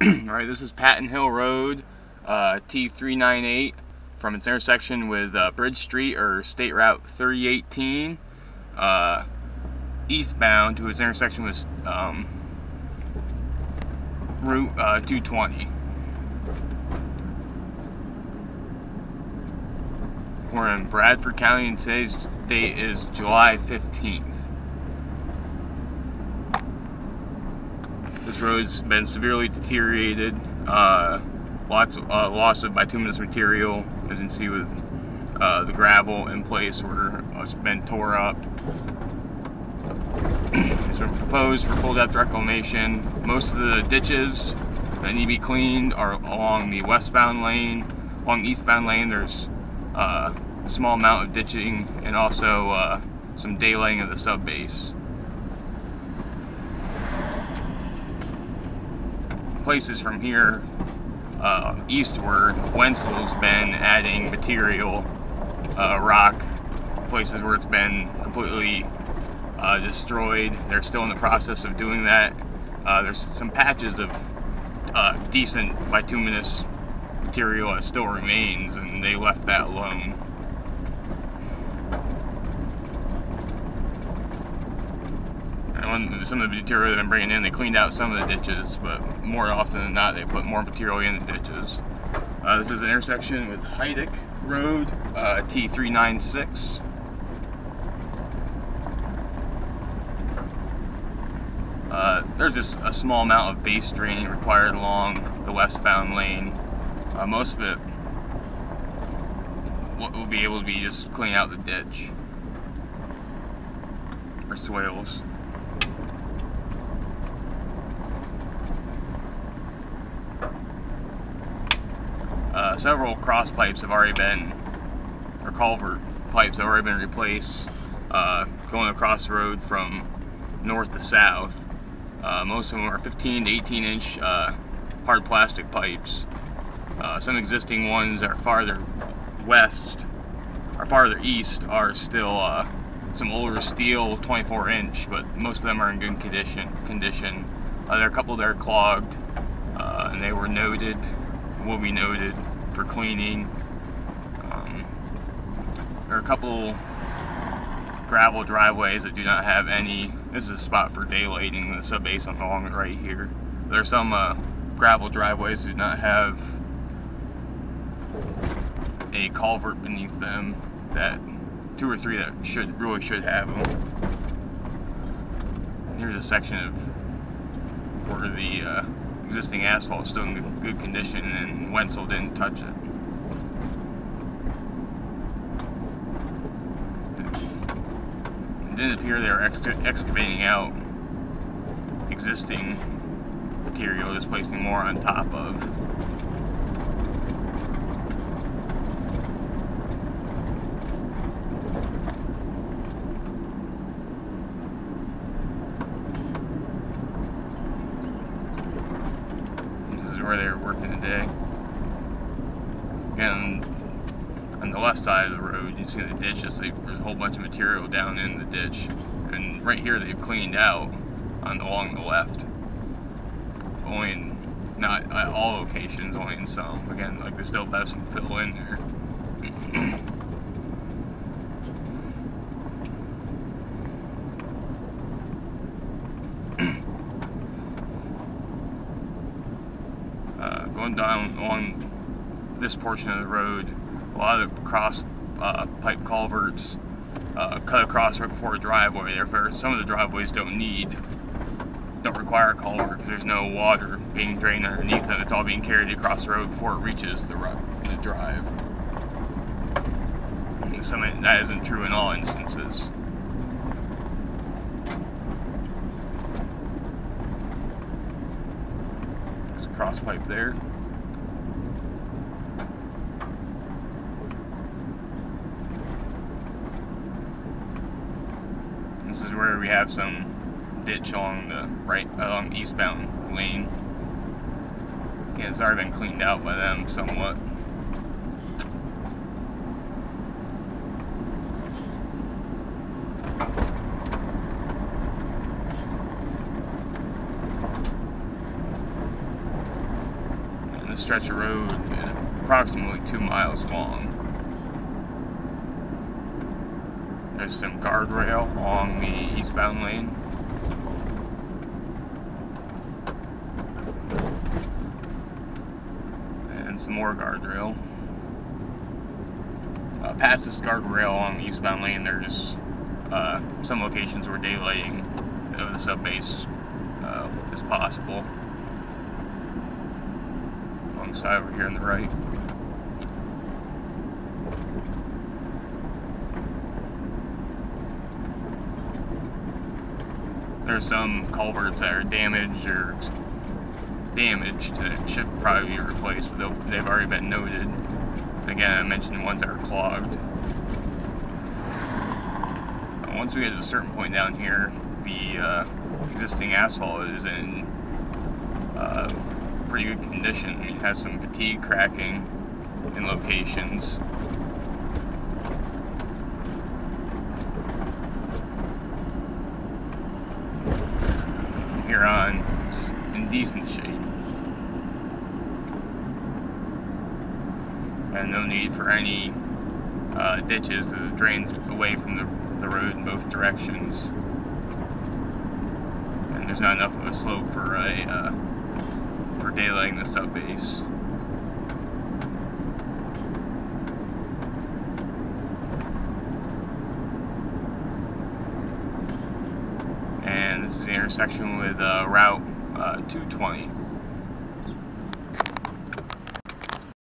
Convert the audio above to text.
Alright, this is Patton Hill Road, T-398, from its intersection with Bridge Street or State Route 3018, eastbound to its intersection with Route 220. We're in Bradford County and today's date is July 15th. This road's been severely deteriorated, lots of loss of bituminous material, as you can see with the gravel in place where it's been tore up. It's been proposed for full depth reclamation. Most of the ditches that need to be cleaned are along the westbound lane. Along the eastbound lane there's a small amount of ditching and also some daylighting of the subbase. Places from here eastward, Wenzel's been adding material, rock, places where it's been completely destroyed. They're still in the process of doing that. There's some patches of decent bituminous material that still remains, and they left that alone. Some of the material they've been bringing in, they cleaned out some of the ditches, but more often than not, they put more material in the ditches. This is an intersection with Heidick Road, T-396. There's just a small amount of base draining required along the westbound lane. Most of it will be able to be just cleaning out the ditch or swales. Several cross pipes have already been, or culvert pipes have already been replaced, going across the road from north to south. Most of them are 15 to 18 inch hard plastic pipes. Some existing ones that are farther west, or farther east, are still some older steel 24 inch, but most of them are in good condition. There are a couple that are clogged, and they were noted, will be noted for cleaning. There are a couple gravel driveways that do not have any. This is a spot for daylighting the subbase along it right here. There are some gravel driveways that do not have a culvert beneath them, that 2 or 3 that really should have them. Here's a section of where the existing asphalt is still in good condition, and Wenzel didn't touch it. It didn't appear they were excavating out existing material, just placing more on top of. Where they were working today. And on the left side of the road, you see the ditches. There's a whole bunch of material down in the ditch, and right here they've cleaned out along the left. Only not at all locations, only in some. Again, like they still have some fill in there. Going down along this portion of the road, a lot of the cross pipe culverts cut across right before a driveway. Therefore, some of the driveways don't require a culvert because there's no water being drained underneath them. It's all being carried across the road before it reaches the drive. And that isn't true in all instances. There's a cross pipe there. This is where we have some ditch along the along the eastbound lane. Again, it's already been cleaned out by them somewhat. This stretch of road is approximately 2 miles long. There's some guardrail along the eastbound lane. And some more guardrail. Past this guardrail along the eastbound lane, there's some locations where daylighting of the subbase is possible. Alongside over here on the right. There's some culverts that are damaged that should probably be replaced, but they've already been noted. Again, I mentioned the ones that are clogged. Once we get to a certain point down here, the existing asphalt is in pretty good condition. It has some fatigue cracking in locations. From here on, it's in decent shape. And no need for any ditches as it drains away from the road in both directions. And there's not enough of a slope for daylighting the subbase. And this is the intersection with Route 220.